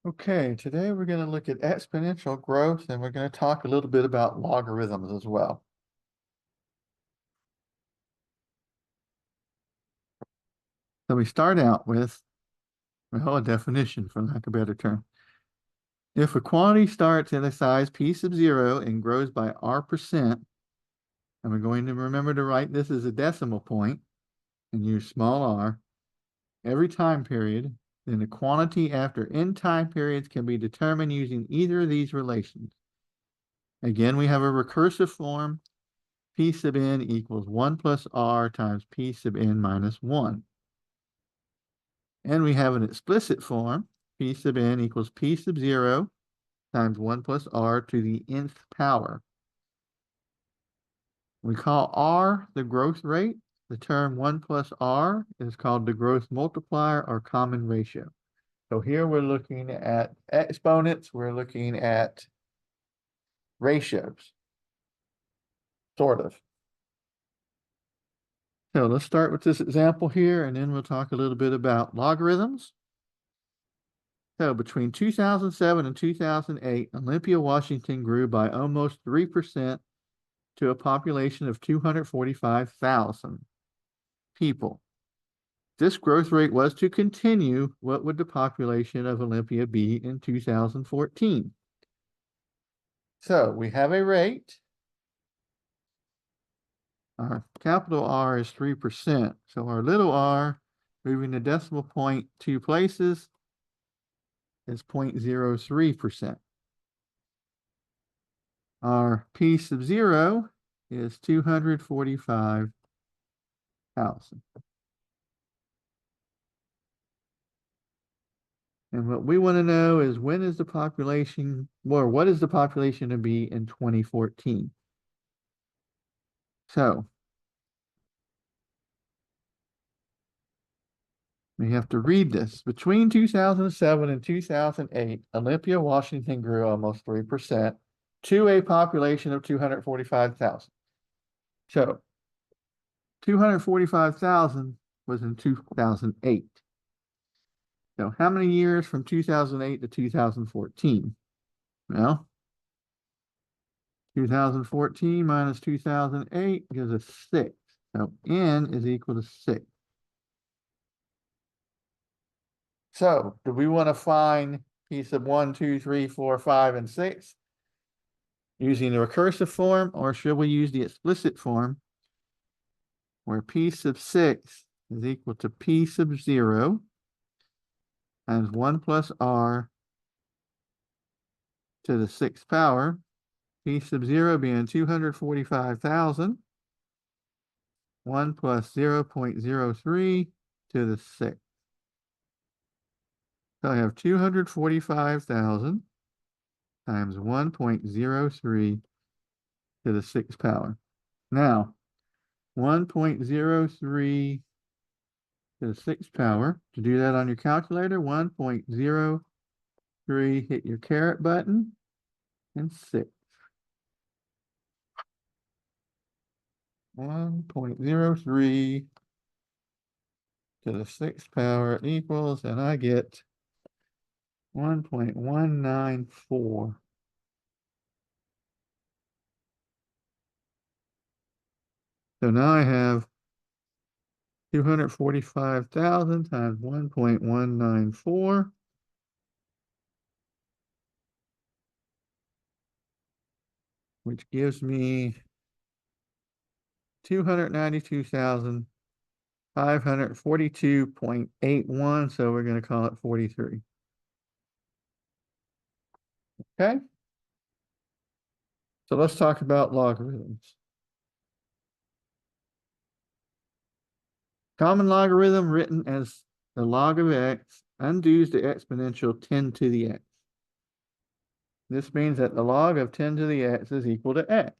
Okay, today we're going to look at exponential growth and we're going to talk a little bit about logarithms as well. So we start out with, well, a definition for lack of a better term. If a quantity starts at a size p sub 0 and grows by r%, and we're going to remember to write this as a decimal point and use small r, every time period, then the quantity after n time periods can be determined using either of these relations. Again, we have a recursive form. P sub n equals 1 plus r times p sub n minus 1. And we have an explicit form. P sub n equals p sub 0 times 1 plus r to the nth power. We call r the growth rate. The term 1 plus r is called the growth multiplier or common ratio. So here we're looking at exponents. We're looking at ratios, sort of. So let's start with this example here, and then we'll talk a little bit about logarithms. So between 2007 and 2008, Olympia, Washington grew by almost 3% to a population of 245,000 people. This growth rate was to continue. What would the population of Olympia be in 2014? So we have a rate. Our capital R is 3%. So our little r, moving the decimal point 2 places, is 0.03%. Our p sub 0 is 245,000. And what we want to know is when is the population, or what is the population to be in 2014? So we have to read this. Between 2007 and 2008, Olympia, Washington grew almost 3% to a population of 245,000. So 245,000 was in 2008. So how many years from 2008 to 2014? Well, 2014 minus 2008 gives us 6. So n is equal to 6. So do we want to find p sub 1, 2, 3, 4, 5, and 6 using the recursive form, or should we use the explicit form where p sub 6 is equal to p sub 0 times 1 plus r to the 6th power, p sub 0 being 245,000, 1 plus 0.03 to the 6th. So I have 245,000 times 1.03 to the 6th power. Now, 1.03 to the 6th power. To do that on your calculator, 1.03, hit your caret button, and 6. 1.03 to the 6th power equals, and I get 1.194. So now I have 245,000 times 1.194, which gives me 292,542.81. So we're going to call it 43. Okay. So let's talk about logarithms. Common logarithm written as the log of x undoes the exponential 10 to the x. This means that the log of 10 to the x is equal to x.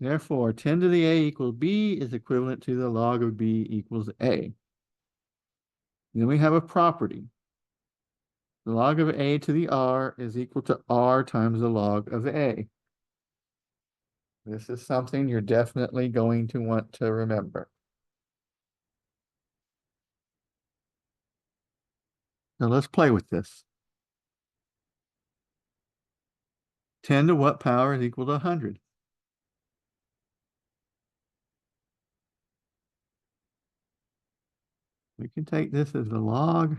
Therefore, 10 to the a equals b is equivalent to the log of b equals a. Then we have a property. The log of a to the r is equal to r times the log of a. This is something you're definitely going to want to remember. Now let's play with this. 10 to what power is equal to 100? We can take this as the log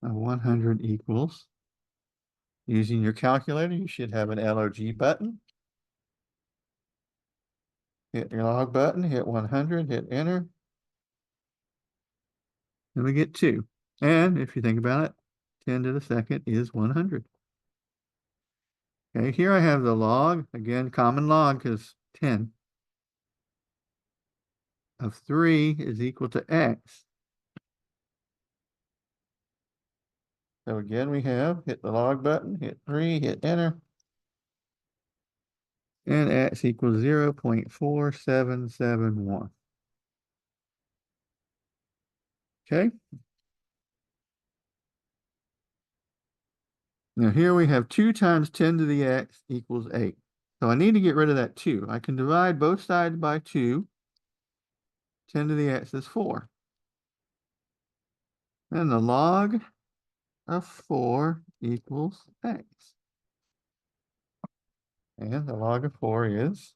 of 100 equals. Using your calculator, you should have an LOG button. Hit your log button, hit 100, hit enter. And we get 2. And if you think about it, 10 to the second is 100. Okay, here I have the log, again, common log because 10 of 3 is equal to x. So again, we have hit the log button, hit 3, hit enter. And x equals 0.4771. Okay. Now here we have 2 times 10 to the x equals 8. So I need to get rid of that 2. I can divide both sides by 2. 10 to the x is 4. And the log of 4 equals x. And the log of 4 is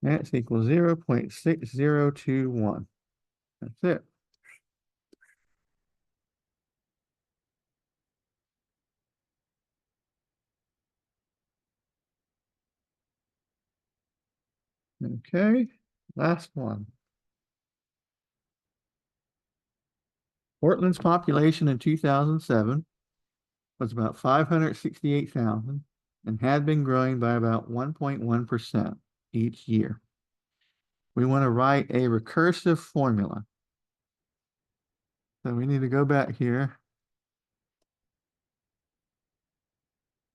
x equals 0.6021. That's it. Okay, last one. Portland's population in 2007 was about 568,000 and had been growing by about 1.1% each year. We want to write a recursive formula. So we need to go back here.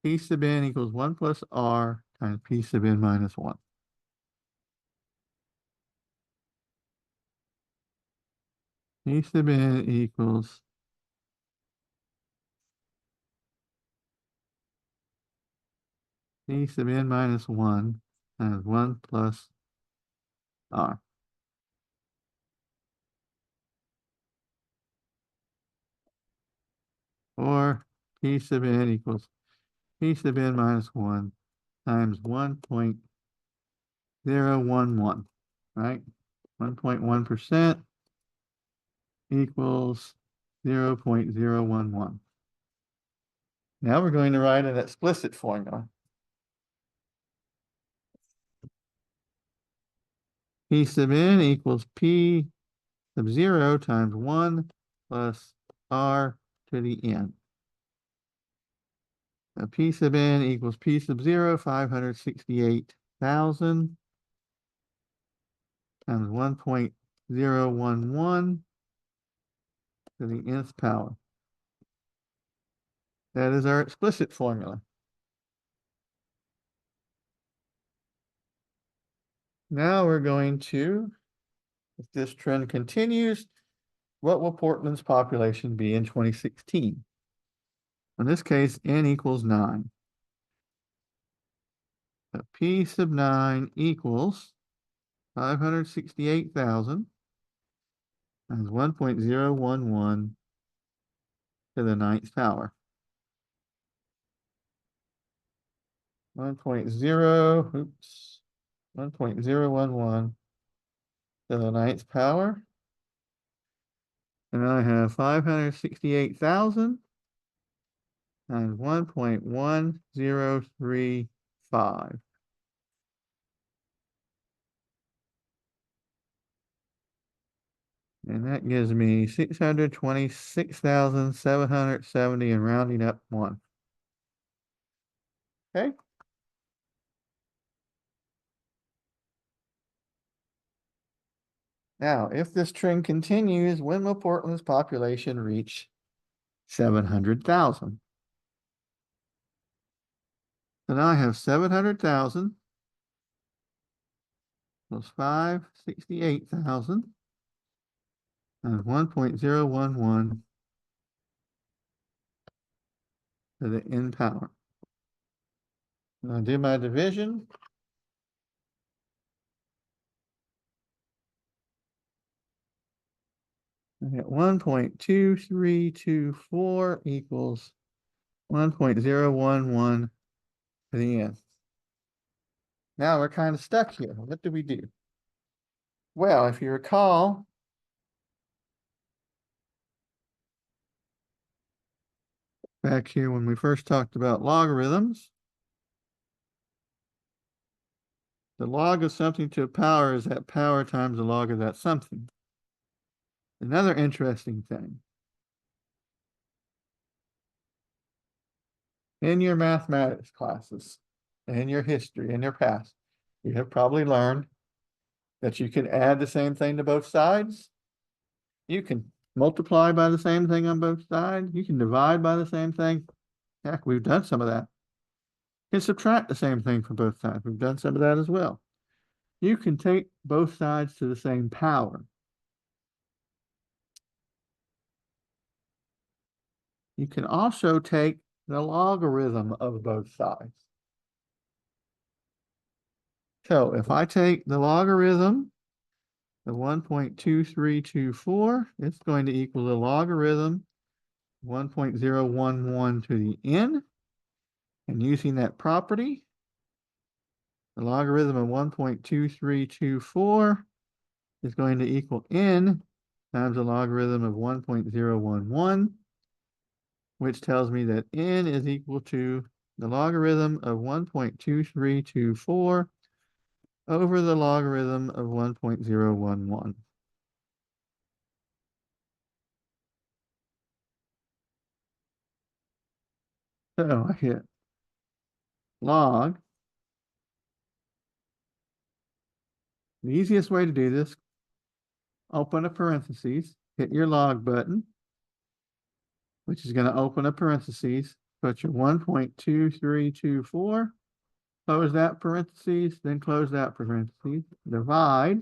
P sub n equals 1 plus r times P sub n minus 1. P sub n equals P sub n minus 1 times 1 plus r. Or P sub n equals P sub n minus 1 times 1.011, right? 1.1% equals 0.011. Now we're going to write an explicit formula. P sub n equals P sub 0 times 1 plus r to the n. Now P sub n equals P sub 0, 568,000 times 1.011 to the nth power. That is our explicit formula. Now we're going to, if this trend continues, what will Portland's population be in 2016? In this case, n equals 9. So P sub 9 equals 568,000 times 1.011 to the 9th power. 1.011 to the 9th power. And I have 568,000 times 1.1035. And that gives me 626,770 and rounding up 1. Okay. Now, if this trend continues, when will Portland's population reach 700,000? So now I have 700,000 plus 568,000 and 1.011 to the n power. I'll do my division. I get 1.2324 equals 1.011 to the n. Now we're kind of stuck here. What do we do? Well, if you recall, back here when we first talked about logarithms, the log of something to a power is that power times the log of that something. Another interesting thing. In your mathematics classes, in your history, in your past, you have probably learned that you can add the same thing to both sides. You can multiply by the same thing on both sides. You can divide by the same thing. Heck, we've done some of that. You can subtract the same thing from both sides. We've done some of that as well. You can take both sides to the same power. You can also take the logarithm of both sides. So if I take the logarithm of 1.2324, it's going to equal the logarithm 1.011 to the n. And using that property, the logarithm of 1.2324 is going to equal n times the logarithm of 1.011, which tells me that n is equal to the logarithm of 1.2324 over the logarithm of 1.011. So I hit log. The easiest way to do this, open a parentheses, hit your log button, which is going to open a parentheses, put your 1.2324, close that parentheses, then close that parentheses, divide,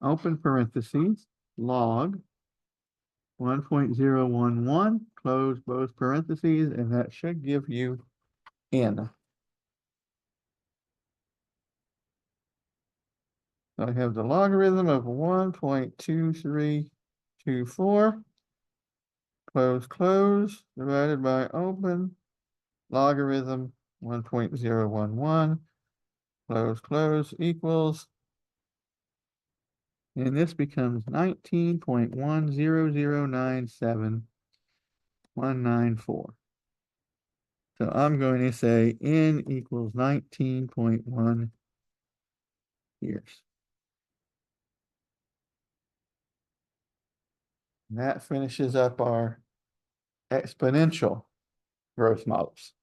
open parentheses, log 1.011, close both parentheses, and that should give you n. So I have the logarithm of 1.2324, close, divided by open, logarithm 1.011, close, equals, and this becomes 19.10097,194. So I'm going to say n equals 19.1 years. And that finishes up our exponential growth models.